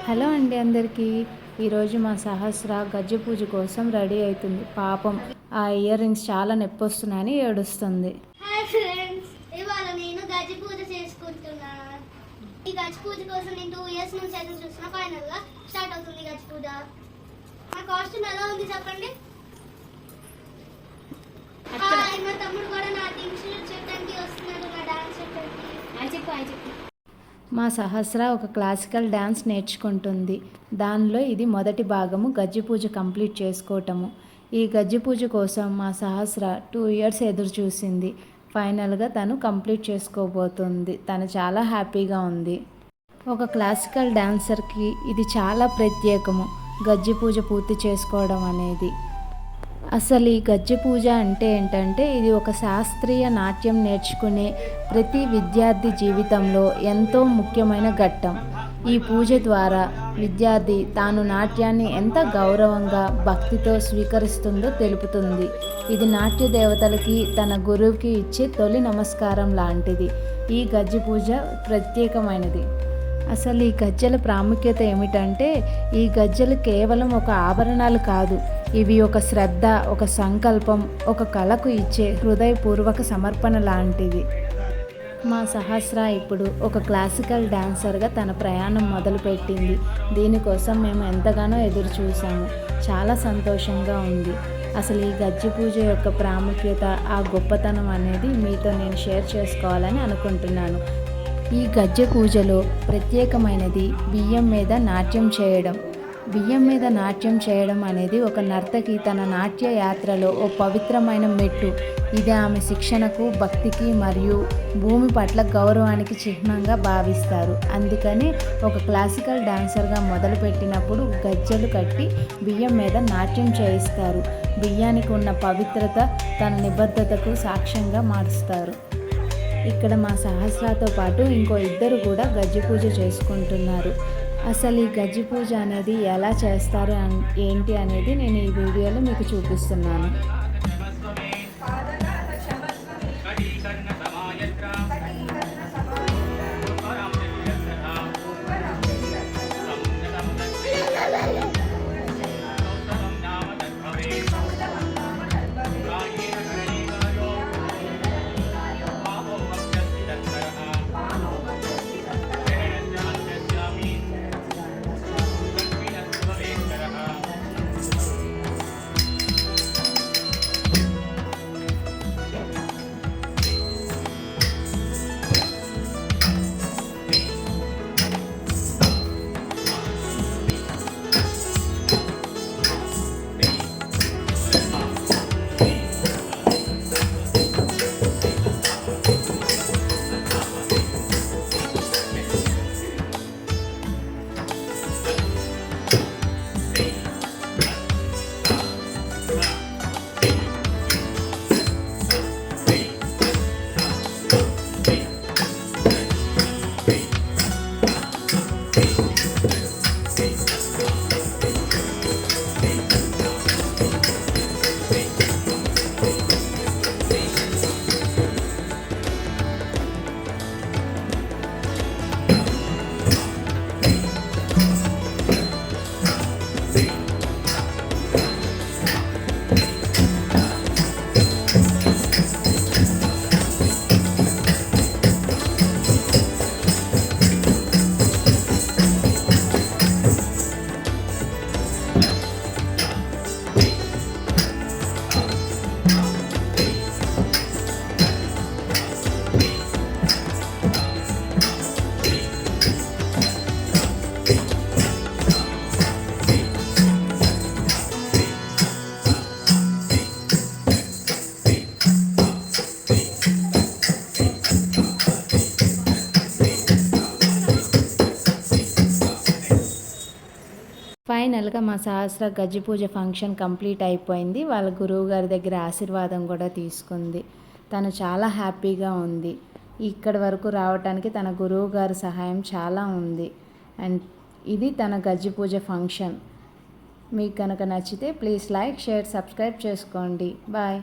Hello అండి అందరికీ. ఈరోజు మా సహస్ర గజ్జె పూజ కోసం రెడీ అవుతుంది. పాపం ఆ ఇయర్ రింగ్స్ చాలా నొప్పొస్తున్నాయని ఏడుస్తుంది. హాయ్ ఫ్రెండ్స్, ఇవాళ నేను గజ్జె పూజ చేసుకుంటున్నా. ఈ గజ్జె పూజ కోసం నేను 2 ఇయర్స్ నుంచి ఎదురు చూస్తున్నా. ఫైనల్ గా స్టార్ట్ అవుతుంది గజ్జె పూజ. మా కాస్ట్యూమ్ ఎలా ఉంది చెప్పండి. హాయ్, మా తమ్ముడు కూడా నా టీచర్ చేయడానికి వస్తున్నాడు, నా డాన్స్ చేయడానికి. మా సహస్ర ఒక క్లాసికల్ డ్యాన్స్ నేర్చుకుంటుంది. దానిలో ఇది మొదటి భాగము, గజ్జె పూజ కంప్లీట్ చేసుకోవటము. ఈ గజ్జె పూజ కోసం మా సహస్ర 2 ఇయర్స్ ఎదురు చూసింది. ఫైనల్గా తను కంప్లీట్ చేసుకోబోతుంది. తను చాలా హ్యాపీగా ఉంది. ఒక క్లాసికల్ డాన్సర్కి ఇది చాలా ప్రత్యేకము, గజ్జె పూజ పూర్తి చేసుకోవడం అనేది. అసలు ఈ గజ్జె పూజ అంటే ఏంటంటే, ఇది ఒక శాస్త్రీయ నాట్యం నేర్చుకునే ప్రతి విద్యార్థి జీవితంలో ఎంతో ముఖ్యమైన ఘట్టం. ఈ పూజ ద్వారా విద్యార్థి తాను నాట్యాన్ని ఎంత గౌరవంగా భక్తితో స్వీకరిస్తుందో తెలుపుతుంది. ఇది నాట్య దేవతలకి తన గురువుకి ఇచ్చే తొలి నమస్కారం లాంటిది. ఈ గజ్జె పూజ ప్రత్యేకమైనది. అసలు ఈ గజ్జెల ప్రాముఖ్యత ఏమిటంటే, ఈ గజ్జెలు కేవలం ఒక ఆభరణాలు కాదు, ఇవి ఒక శ్రద్ధ, ఒక సంకల్పం, ఒక కళకు ఇచ్చే హృదయపూర్వక సమర్పణ లాంటిది. మా సహస్ర ఇప్పుడు ఒక క్లాసికల్ డాన్సర్గా తన ప్రయాణం మొదలుపెట్టింది. దీనికోసం మేము ఎంతగానో ఎదురు చూసాము. చాలా సంతోషంగా ఉంది. అసలు ఈ గజ్జె పూజ యొక్క ప్రాముఖ్యత, ఆ గొప్పతనం అనేది మీతో నేను షేర్ చేసుకోవాలని అనుకుంటున్నాను. ఈ గజ్జె పూజలో ప్రత్యేకమైనది బియ్యం మీద నాట్యం చేయడం. బియ్యం మీద నాట్యం చేయడం అనేది ఒక నర్తకి తన నాట్య యాత్రలో ఓ పవిత్రమైన మెట్టు. ఇది ఆమె శిక్షణకు, భక్తికి మరియు భూమి పట్ల గౌరవానికి చిహ్నంగా భావిస్తారు. అందుకని ఒక క్లాసికల్ డాన్సర్గా మొదలుపెట్టినప్పుడు గజ్జెలు కట్టి బియ్యం మీద నాట్యం చేయిస్తారు. బియ్యానికి ఉన్న పవిత్రత తన నిబద్ధతకు సాక్ష్యంగా మారుస్తారు. ఇక్కడ మా సహస్రతో పాటు ఇంకో ఇద్దరు కూడా గజ్జె పూజ చేసుకుంటున్నారు. అసలు ఈ గజ్జె పూజ అనేది ఎలా చేస్తారు ఏంటి అనేది నేను ఈ వీడియోలో మీకు చూపిస్తున్నాను. ఫైనల్గా మా సహస్ర గజ్జె పూజ ఫంక్షన్ కంప్లీట్ అయిపోయింది. వాళ్ళ గురువు గారి దగ్గర ఆశీర్వాదం కూడా తీసుకుంది. తను చాలా హ్యాపీగా ఉంది. ఇక్కడి వరకు రావడానికి తన గురువు గారి సహాయం చాలా ఉంది. అండ్ ఇది తన గజ్జె పూజ ఫంక్షన్. మీకు కనుక నచ్చితే ప్లీజ్ లైక్, షేర్, సబ్స్క్రైబ్ చేసుకోండి. బాయ్.